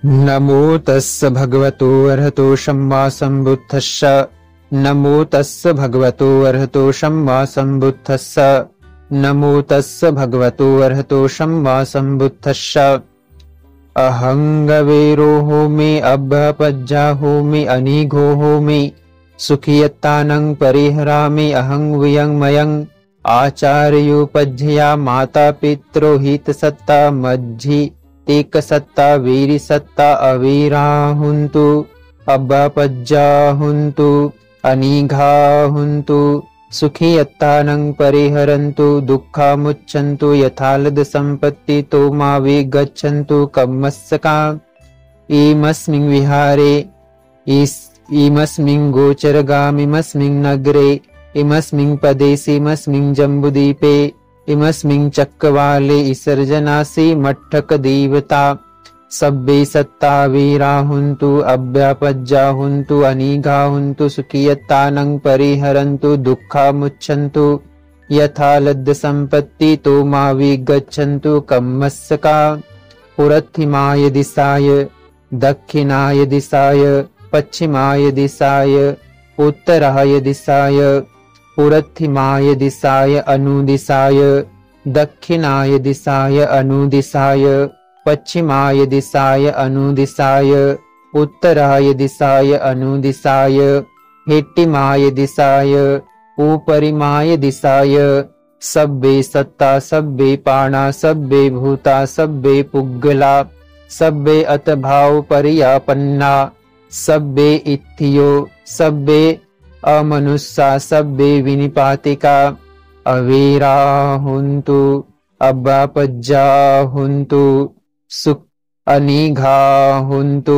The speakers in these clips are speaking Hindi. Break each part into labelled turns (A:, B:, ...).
A: नमो तस्स भगवतो अरहतो सम्मा सम्बुद्धस्स। नमो तस्स भगवतो अरहतो सम्मा सम्बुद्धस्स। नमो तस्स भगवतो अरहतो सम्मा सम्बुद्धस्स। अहंगवेरो होमि अभ्यपज्जा होमि अनिघो होमि सुखियत्तानं परिहरामि अहं वियं मयं आचार्योपज्जया माता पित्रोहित सत्ता मज्जि तेक सत्ता वीरि सत्ता अवीरा हुन्तु अभ्यपज्जा हुन्तु अनिघा हुन्तु सुखियत्तानं परिहरन्तु दुःखामुच्चन्तु यथालद सम्पत्ति तो मा विगच्छन्तु कम्मस्सका। इमस्मिन् विहारे इमस्मिन् गोचरगामिमस्मिन् नगरे इमस्मिन् पदेसिमस्मिन् जम्बुदीपे इमस्मिन् चक्रवाले इसर्जनासि मट्ठक देवता सब्बे सत्ता वीरा हुन्तु अभ्यपज्जा हुन्तु अनिघा हुन्तु सुखियत्तानं परिहरन्तु दुःखामुच्चन्तु यथालब्ध सम्पत्ति तो मा विगच्छन्तु कम्मस्सका। पुरथिमाय दिशाय दक्षिणाय दिशाय पश्चिमाय दिशाय उत्तराय दिशाय पुरथिमाय दिशाय अनुदिशाय दक्षिणाय दिशाय अनुदिशाय पश्चिमाय दिशाय अनुदिशाय उत्तराय दिशाय अनुदिशाय हेट्टिमाय दिशाय उपरिमाय दिशाय सब्बे सत्ता सब्बे पाणा सब्बे भूता सब्बे पुग्गला सब्बे अतभाव परियापन्ना सब्बे इत्थियो सब्बे अमनुष्या सब्बे विनिपातिका अवीरा हुन्तु अभ्यपज्जा हुन्तु सुख अनिघा हुन्तु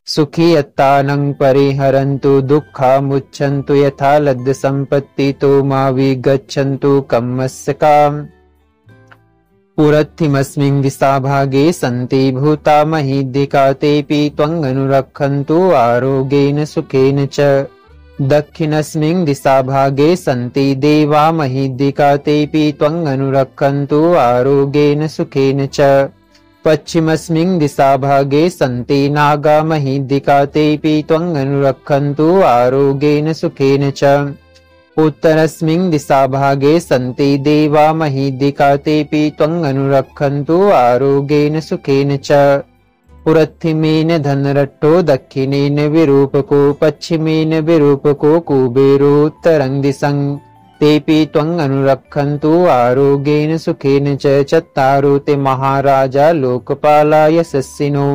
A: सुखियत्तानं परिहरन्तु दुःखामुच्चन्तु यथालब्ध सम्पत्ति तो मा विगच्छन्तु कम्मस्सका। पुरथिमस्मिन् दिशाभागे सन्ति भूता महीधिका तेऽपि त्वं अनुरक्षन्तु आरोग्येन सुखेन च। दक्षिणस्मिन् दिशाभागे सन्ति देवा महीधिका तेऽपि त्वं अनुरक्षन्तु आरोग्येन सुखेन च। पश्चिमस्मिन् दिशाभागे सन्ति नागा महीधिका तेऽपि त्वं अनुरक्षन्तु आरोग्येन सुखेन च। उत्तरस्मिन् दिशाभागे सन्ति देवा महीधिका तेऽपि त्वं अनुरक्षन्तु आरोग्येन सुखेन च। पुरथिमेन धनरट्टो दक्षिणेन विरूपको पश्चिमेन विरूपको कुबेरोत्तरं दिशं तेऽपि त्वं अनुरक्षन्तु आरोग्येन सुखेन च। चत्वारो ते महाराजा लोकपाला यशस्विनो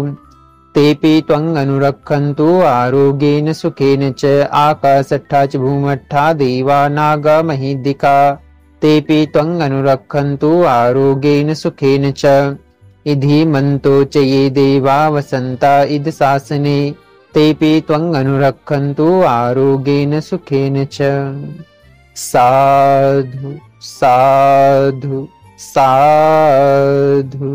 A: तेऽपि त्वं अनुरक्षन्तु आरोग्येन सुखेन च। आकाशट्ठा च भूमट्ठा देवा नागा महीधिका तेऽपि त्वं अनुरक्षन्तु आरोग्येन सुखेन च। इधि मन्तो च ये देवा वसन्ता इद शासने तेऽपि त्वं अनुरक्षन्तु आरोग्येन सुखेन च। साधु साधु साधु।